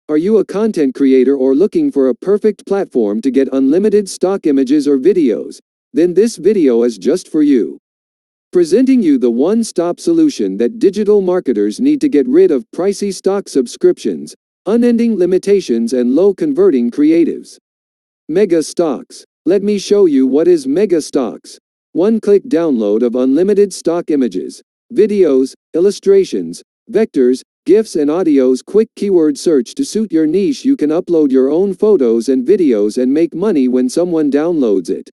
Are you a content creator or looking for a perfect platform to get unlimited stock images or videos? Then this video is just for you. Presenting you the one-stop solution that digital marketers need to get rid of pricey stock subscriptions, unending limitations and low-converting creatives. MegaStocks. Let me show you what is MegaStocks. One-click download of unlimited stock images, videos, illustrations, vectors, GIFs and audios. Quick keyword search to suit your niche. You can upload your own photos and videos and make money when someone downloads it.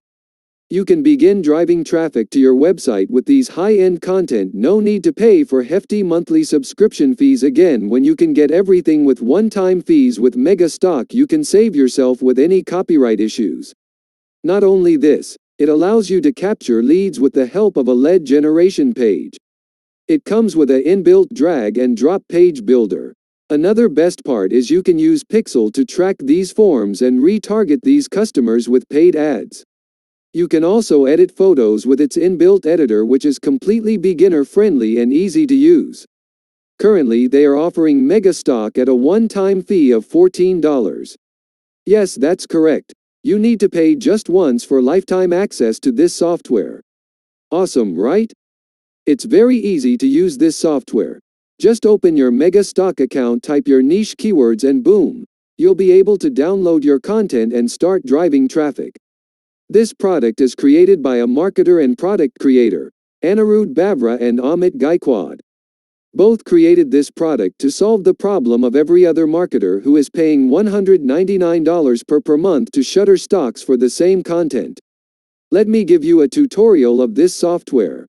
You can begin driving traffic to your website with these high-end content. No need to pay for hefty monthly subscription fees again when you can get everything with one-time fees. With MegaStock you can save yourself with any copyright issues. Not only this, it allows you to capture leads with the help of a lead generation page. It comes with an inbuilt drag and drop page builder. Another best part is you can use Pixel to track these forms and retarget these customers with paid ads. You can also edit photos with its inbuilt editor, which is completely beginner-friendly and easy to use. Currently they are offering MegaStock at a one-time fee of $14. Yes, that's correct. You need to pay just once for lifetime access to this software. Awesome, right? It's very easy to use this software. Just open your MegaStock account, type your niche keywords and boom, you'll be able to download your content and start driving traffic. This product is created by a marketer and product creator, Anirudh Bavra and Amit Gaikwad. Both created this product to solve the problem of every other marketer who is paying $199 per month to shutter stocks for the same content. Let me give you a tutorial of this software.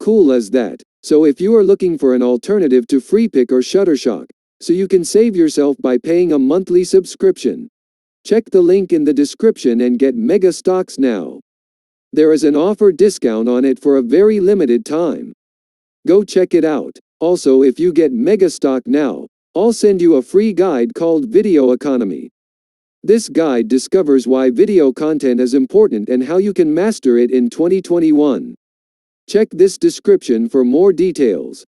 cool is that? So if you are looking for an alternative to FreePick or Shutterstock, so you can save yourself by paying a monthly subscription, check the link in the description and get MegaStocks now. There is an offer discount on it for a very limited time. Go check it out. Also, if you get MegaStock now, I'll send you a free guide called Video Economy. This guide discovers why video content is important and how you can master it in 2021. Check this description for more details.